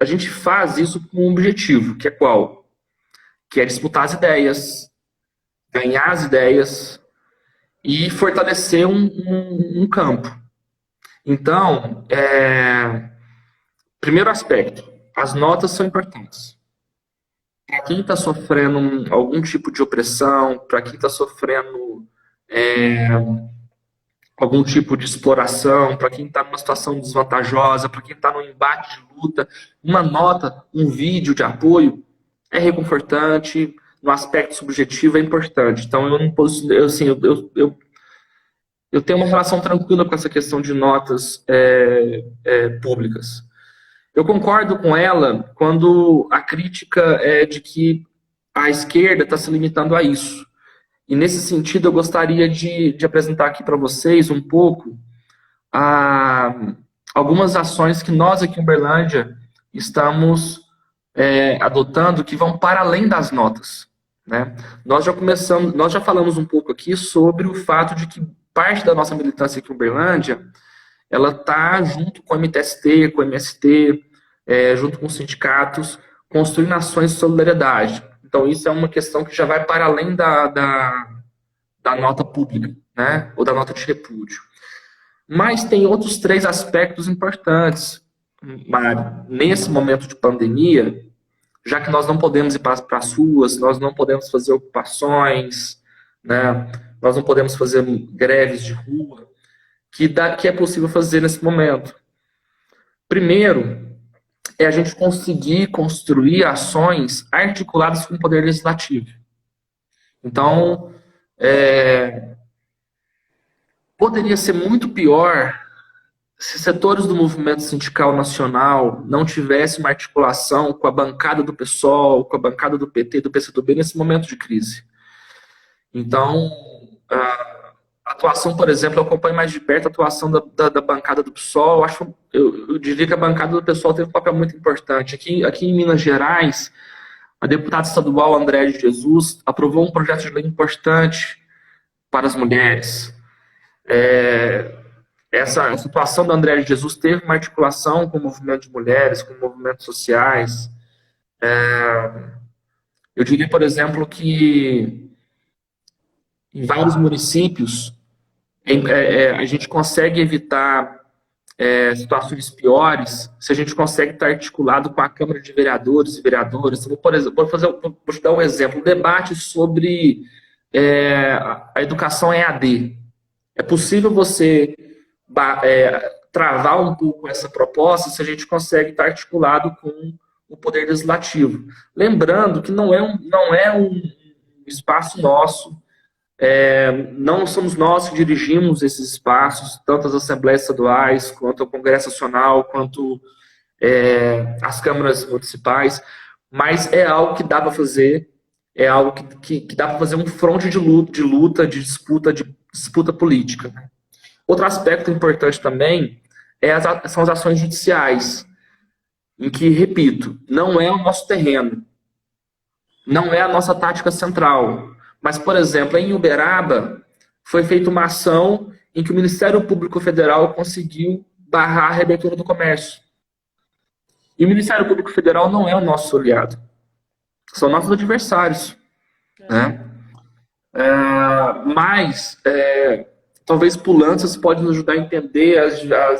a gente faz isso com um objetivo, que é qual? Que é disputar as ideias, ganhar as ideias e fortalecer um campo. Então, primeiro aspecto, as notas são importantes. Para quem está sofrendo algum tipo de opressão, para quem está sofrendo algum tipo de exploração, para quem está numa situação desvantajosa, para quem está num embate de luta, uma nota, um vídeo de apoio é reconfortante, no aspecto subjetivo é importante. Então, eu não posso, eu tenho uma relação tranquila com essa questão de notas públicas. Eu concordo com ela quando a crítica é de que a esquerda está se limitando a isso. E nesse sentido, eu gostaria de apresentar aqui para vocês um pouco algumas ações que nós aqui em Uberlândia estamos adotando que vão para além das notas, né? Nós já falamos um pouco aqui sobre o fato de que parte da nossa militância aqui em Uberlândia, ela está junto com o MTST, com o MST, junto com os sindicatos, construindo ações de solidariedade. Então, isso é uma questão que já vai para além da nota pública, né? Ou da nota de repúdio. Mas tem outros 3 aspectos importantes, Mário. Nesse momento de pandemia, já que nós não podemos ir para as ruas, nós não podemos fazer ocupações, né? Nós não podemos fazer greves de rua, que é possível fazer nesse momento. Primeiro, é a gente conseguir construir ações articuladas com o Poder Legislativo. Então, poderia ser muito pior se setores do movimento sindical nacional não tivessem uma articulação com a bancada do PSOL, com a bancada do PT, do PCdoB nesse momento de crise. Então, a atuação, por exemplo, eu acompanho mais de perto a atuação da bancada do PSOL. Eu diria que a bancada do PSOL teve um papel muito importante. Aqui em Minas Gerais, a deputada estadual Andréa de Jesus aprovou um projeto de lei importante para as mulheres. Essa situação da Andréa de Jesus teve uma articulação com o movimento de mulheres, com movimentos sociais. Eu diria, por exemplo, que em vários municípios a gente consegue evitar situações piores se a gente consegue estar articulado com a Câmara de Vereadores e Vereadoras. Por exemplo, vou te dar um exemplo, um debate sobre a educação EAD. É possível você travar um pouco essa proposta se a gente consegue estar articulado com o Poder Legislativo. Lembrando que não é um espaço nosso, não somos nós que dirigimos esses espaços, tanto as assembleias estaduais, quanto o Congresso Nacional, quanto as câmaras municipais, mas é algo que dá para fazer, é algo que dá para fazer um fronte de disputa política. Outro aspecto importante também são as ações judiciais, em que, repito, não é o nosso terreno, não é a nossa tática central. Mas, por exemplo, em Uberaba, foi feita uma ação em que o Ministério Público Federal conseguiu barrar a reabertura do comércio. E o Ministério Público Federal não é o nosso aliado, são nossos adversários. Né? Mas, talvez Pulanças pode nos ajudar a entender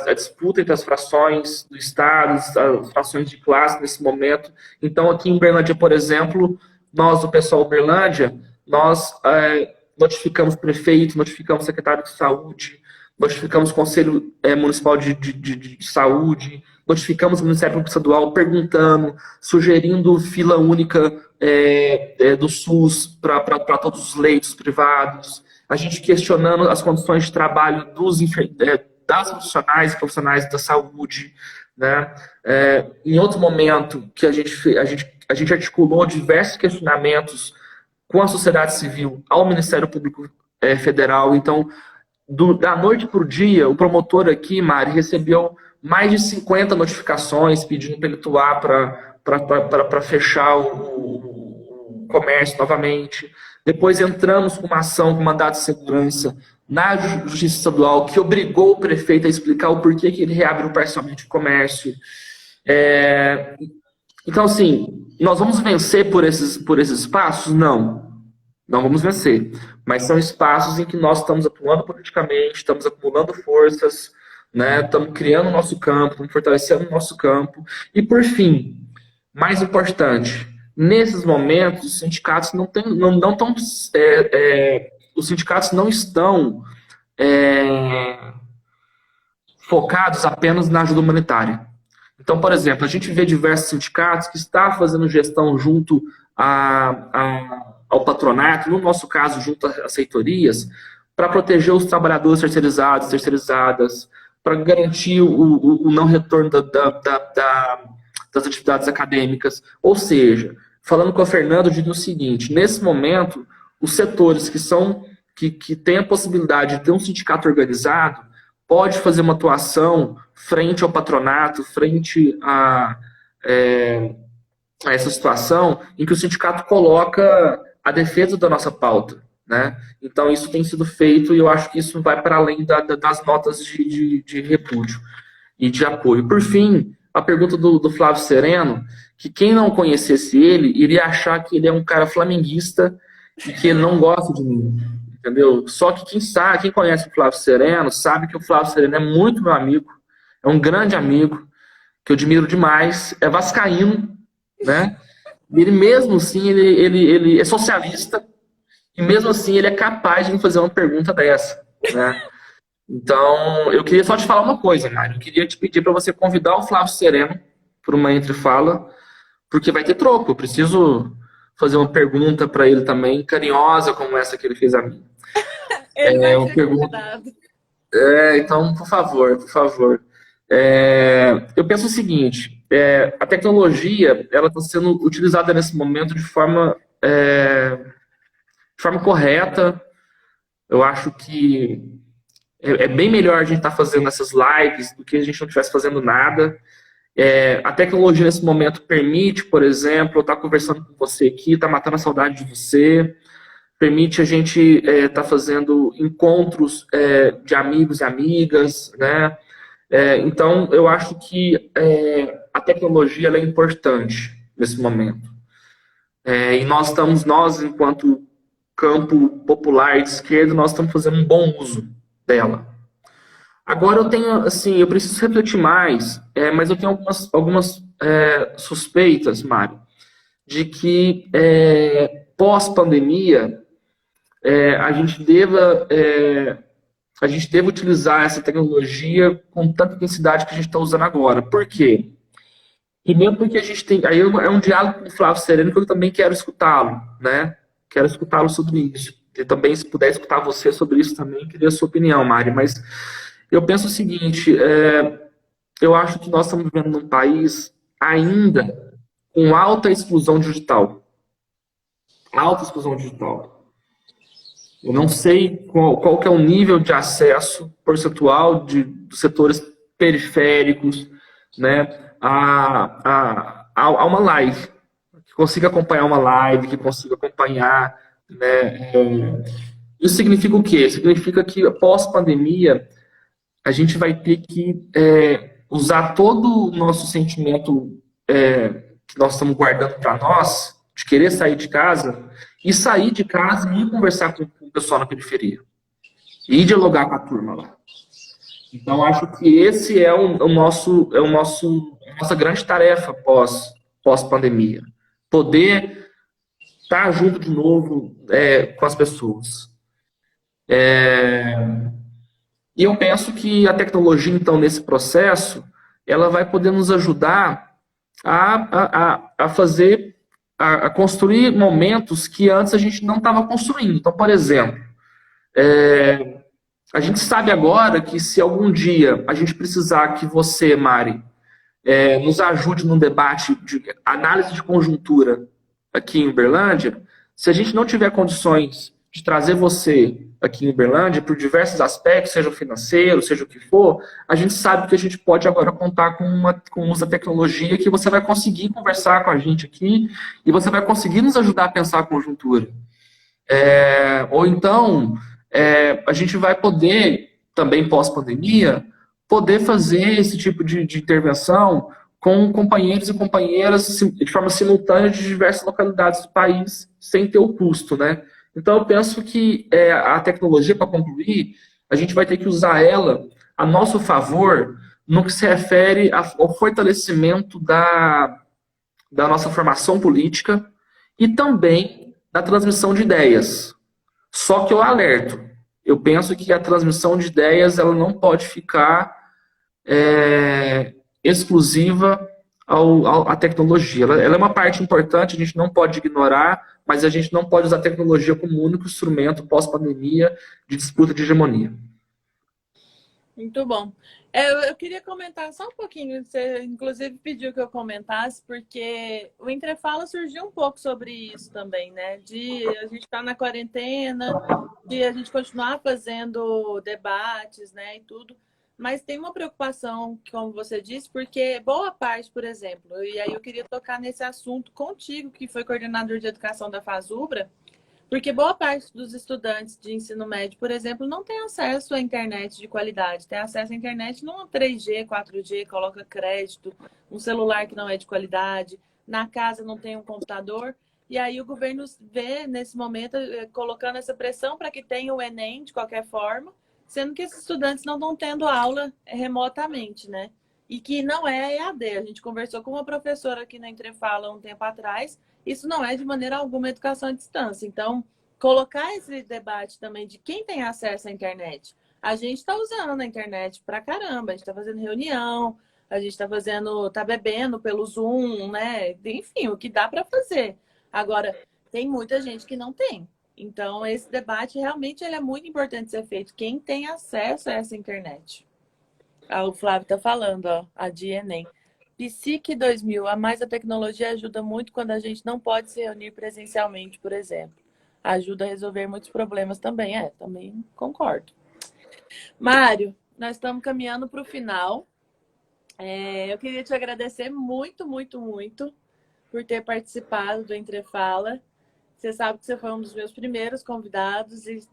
a disputa entre as frações do Estado, as frações de classe nesse momento. Então, aqui em Uberlândia, por exemplo, nós, o pessoal Uberlândia, nós notificamos prefeito, notificamos secretário de saúde, notificamos Conselho Municipal de Saúde, notificamos o Ministério Público Estadual perguntando, sugerindo fila única do SUS para todos os leitos privados, a gente questionando as condições de trabalho das profissionais e profissionais da saúde. Né? Em outro momento que a gente articulou diversos questionamentos com a sociedade civil ao Ministério Público Federal. Então, da noite para o dia, o promotor aqui, Mari, recebeu mais de 50 notificações pedindo para ele atuar para fechar o comércio novamente. Depois entramos com uma ação com mandado de segurança na Justiça Estadual, que obrigou o prefeito a explicar o porquê que ele reabriu parcialmente o comércio. Então, assim, nós vamos vencer por esses passos? Não vamos vencer. Mas são espaços em que nós estamos atuando politicamente, estamos acumulando forças, né? Estamos criando o nosso campo, estamos fortalecendo o nosso campo. E, por fim, mais importante, nesses momentos, os sindicatos os sindicatos não estão focados apenas na ajuda humanitária. Então, por exemplo, a gente vê diversos sindicatos que estão fazendo gestão junto ao patronato, no nosso caso, junto às reitorias, para proteger os trabalhadores terceirizadas, para garantir o não retorno das atividades acadêmicas. Ou seja, falando com a Fernanda, eu digo o seguinte: nesse momento, os setores que têm a possibilidade de ter um sindicato organizado pode fazer uma atuação frente ao patronato, frente a essa situação em que o sindicato coloca a defesa da nossa pauta. Né? Então, isso tem sido feito e eu acho que isso vai para além das notas de repúdio e de apoio. Por fim, a pergunta do Flávio Sereno, que quem não conhecesse ele, iria achar que ele é um cara flamenguista e que ele não gosta de mim, entendeu? Só que quem conhece o Flávio Sereno sabe que o Flávio Sereno é muito meu amigo, é um grande amigo, que eu admiro demais, é vascaíno, né? Ele mesmo assim, ele é socialista, e mesmo assim ele é capaz de me fazer uma pergunta dessa, né? Então, eu queria só te falar uma coisa, Mário. Eu queria te pedir para você convidar o Flávio Sereno para uma entrefala, porque vai ter troco. Eu preciso fazer uma pergunta para ele também, carinhosa como essa que ele fez a mim. Ele vai ser convidado. Então, por favor. Eu penso o seguinte: a tecnologia ela está sendo utilizada nesse momento de forma correta. Eu acho que é bem melhor a gente estar fazendo essas lives do que a gente não estivesse fazendo nada. A tecnologia nesse momento permite, por exemplo, eu estar conversando com você aqui, estar matando a saudade de você, permite a gente estar fazendo encontros de amigos e amigas, né? Então, eu acho que a tecnologia ela é importante nesse momento. E nós, enquanto campo popular de esquerda, nós estamos fazendo um bom uso dela. Agora eu preciso refletir mais, mas eu tenho algumas suspeitas, Mário, de que pós-pandemia a gente deva utilizar essa tecnologia com tanta intensidade que a gente está usando agora. Por quê? Primeiro porque a gente tem... Aí é um diálogo com o Flávio Sereno que eu também quero escutá-lo, né? Quero escutá-lo sobre isso. E também, se puder escutar você sobre isso também, queria a sua opinião, Mari. Mas eu penso o seguinte, eu acho que nós estamos vivendo num país ainda com alta exclusão digital. Alta exclusão digital. Eu não sei qual que é o nível de acesso percentual dos setores periféricos, né, a uma live. Que consiga acompanhar uma live, que consiga acompanhar, né, isso significa o quê? Significa que pós-pandemia a gente vai ter que usar todo o nosso sentimento que nós estamos guardando para nós, de querer sair de casa, e sair de casa e ir conversar com o pessoal na periferia. E ir dialogar com a turma lá. Então, acho que esse é a nossa grande tarefa pós-pandemia. Poder estar junto de novo com as pessoas. E eu penso que a tecnologia, então, nesse processo, ela vai poder nos ajudar a fazer, a construir momentos que antes a gente não estava construindo. Então, por exemplo, a gente sabe agora que se algum dia a gente precisar que você, Mari, nos ajude num debate de análise de conjuntura aqui em Uberlândia, se a gente não tiver condições de trazer você aqui em Uberlândia, por diversos aspectos, seja o financeiro, seja o que for, a gente sabe que a gente pode agora contar com o uso da tecnologia, que você vai conseguir conversar com a gente aqui e você vai conseguir nos ajudar a pensar a conjuntura. Ou então, a gente vai poder, também pós-pandemia, poder fazer esse tipo de intervenção com companheiros e companheiras de forma simultânea de diversas localidades do país, sem ter o custo, né? Então, eu penso que a tecnologia, para concluir, a gente vai ter que usar ela a nosso favor no que se refere ao fortalecimento da nossa formação política e também da transmissão de ideias. Só que eu alerto, eu penso que a transmissão de ideias ela não pode ficar exclusiva à tecnologia. Ela é uma parte importante, a gente não pode ignorar, mas a gente não pode usar a tecnologia como único instrumento pós-pandemia de disputa de hegemonia. Muito bom. Eu queria comentar só um pouquinho, você inclusive pediu que eu comentasse, porque o Entrefala surgiu um pouco sobre isso também, né? De a gente estar na quarentena, de a gente continuar fazendo debates, né, e tudo. Mas tem uma preocupação, como você disse, porque boa parte, por exemplo, e aí eu queria tocar nesse assunto contigo, que foi coordenador de educação da FASUBRA, porque boa parte dos estudantes de ensino médio, por exemplo, não tem acesso à internet de qualidade. Tem acesso à internet num 3G, 4G, coloca crédito, um celular que não é de qualidade, na casa não tem um computador. E aí o governo vê, nesse momento, colocando essa pressão para que tenha o Enem de qualquer forma, sendo que esses estudantes não estão tendo aula remotamente, né? E que não é EAD. A gente conversou com uma professora aqui na Entrefala um tempo atrás, isso não é de maneira alguma educação à distância. Então, colocar esse debate também de quem tem acesso à internet. A gente está usando a internet pra caramba, a gente está fazendo reunião, a gente está bebendo pelo Zoom, né? Enfim, o que dá para fazer. Agora, tem muita gente que não tem. Então, esse debate realmente ele é muito importante ser feito. Quem tem acesso a essa internet? O Flávio está falando, ó, a de Enem. Psique 2000, a mais a tecnologia ajuda muito quando a gente não pode se reunir presencialmente, por exemplo. Ajuda a resolver muitos problemas também. Também concordo. Mário, nós estamos caminhando para o final. Eu queria te agradecer muito, muito, muito por ter participado do Entrefala. Você sabe que você foi um dos meus primeiros convidados e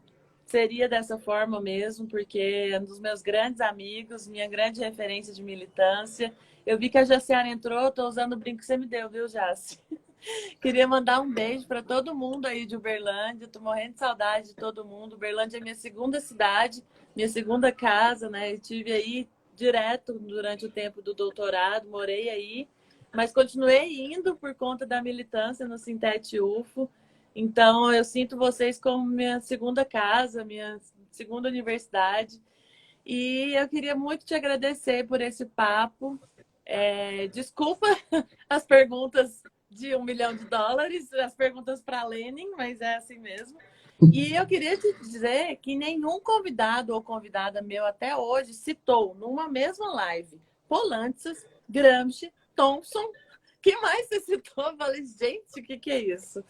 seria dessa forma mesmo, porque é um dos meus grandes amigos, minha grande referência de militância. Eu vi que a Jaciara entrou, estou usando o brinco que você me deu, viu, Jaci? Queria mandar um beijo para todo mundo aí de Uberlândia. Estou morrendo de saudade de todo mundo. Uberlândia é minha segunda cidade, minha segunda casa, né? Estive aí direto durante o tempo do doutorado, morei aí, mas continuei indo por conta da militância no Sintete UFO. Então, eu sinto vocês como minha segunda casa, minha segunda universidade. E eu queria muito te agradecer por esse papo. Desculpa as perguntas de $1 milhão, as perguntas para Lenin, mas é assim mesmo. E eu queria te dizer que nenhum convidado ou convidada meu até hoje citou, numa mesma live, Polantzas, Gramsci, Thompson, que mais você citou? Eu falei, gente, o que é isso?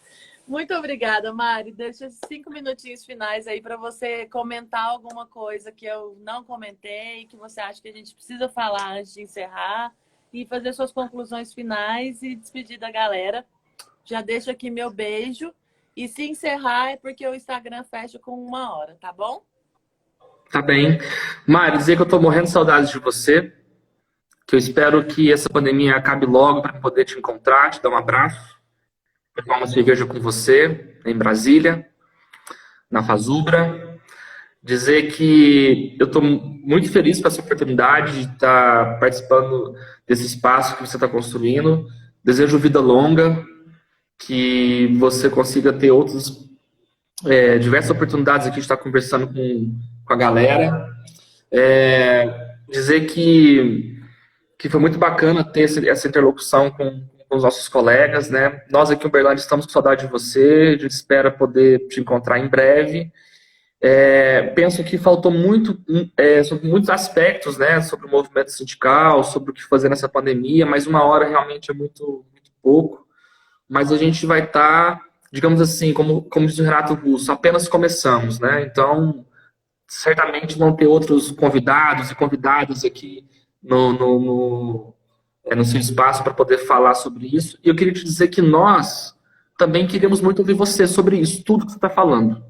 Muito obrigada, Mari. Deixa 5 minutinhos finais aí para você comentar alguma coisa que eu não comentei, que você acha que a gente precisa falar antes de encerrar e fazer suas conclusões finais e despedir da galera. Já deixo aqui meu beijo. E se encerrar é porque o Instagram fecha com 1 hora, tá bom? Tá bem. Mari, dizer que eu tô morrendo de saudades de você, que eu espero que essa pandemia acabe logo para poder te encontrar, te dar um abraço, tomar uma cerveja com você em Brasília, na Fazubra. Dizer que eu estou muito feliz com essa oportunidade de estar participando desse espaço que você está construindo. Desejo vida longa, que você consiga ter outras diversas oportunidades aqui de estar conversando com a galera. Dizer que foi muito bacana ter essa interlocução com os nossos colegas, né? Nós aqui em Uberlândia estamos com saudade de você, a gente espera poder te encontrar em breve. Penso que faltou muito sobre muitos aspectos, né? Sobre o movimento sindical, sobre o que fazer nessa pandemia, mas 1 hora realmente é muito, muito pouco. Mas a gente vai estar, digamos assim, como diz o Renato Russo, apenas começamos, né? Então, certamente vão ter outros convidados e convidadas aqui no seu espaço para poder falar sobre isso. E eu queria te dizer que nós também queríamos muito ouvir você sobre isso, tudo que você está falando.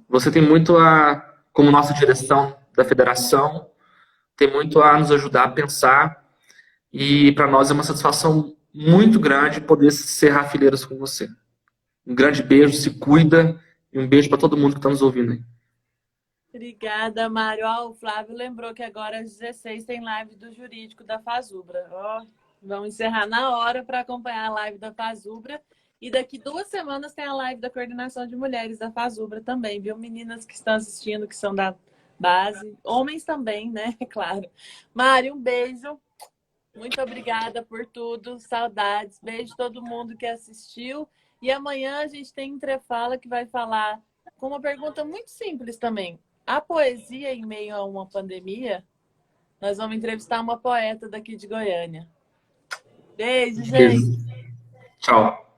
Você tem muito como nossa direção da federação, tem muito a nos ajudar a pensar. E para nós é uma satisfação muito grande poder serrar fileiras com você. Um grande beijo, se cuida, e um beijo para todo mundo que está nos ouvindo aí. Obrigada, Mário. O Flávio lembrou que agora às 16 tem live do Jurídico da Fazubra. Vamos encerrar na hora para acompanhar a live da Fazubra. E daqui 2 semanas tem a live da Coordenação de Mulheres da Fazubra também, viu? Meninas que estão assistindo, que são da base. Homens também, né? Claro. Mário, um beijo. Muito obrigada por tudo. Saudades. Beijo a todo mundo que assistiu. E amanhã a gente tem Entrefala que vai falar com uma pergunta muito simples também. A poesia em meio a uma pandemia? Nós vamos entrevistar uma poeta daqui de Goiânia. Beijo, gente. Tchau.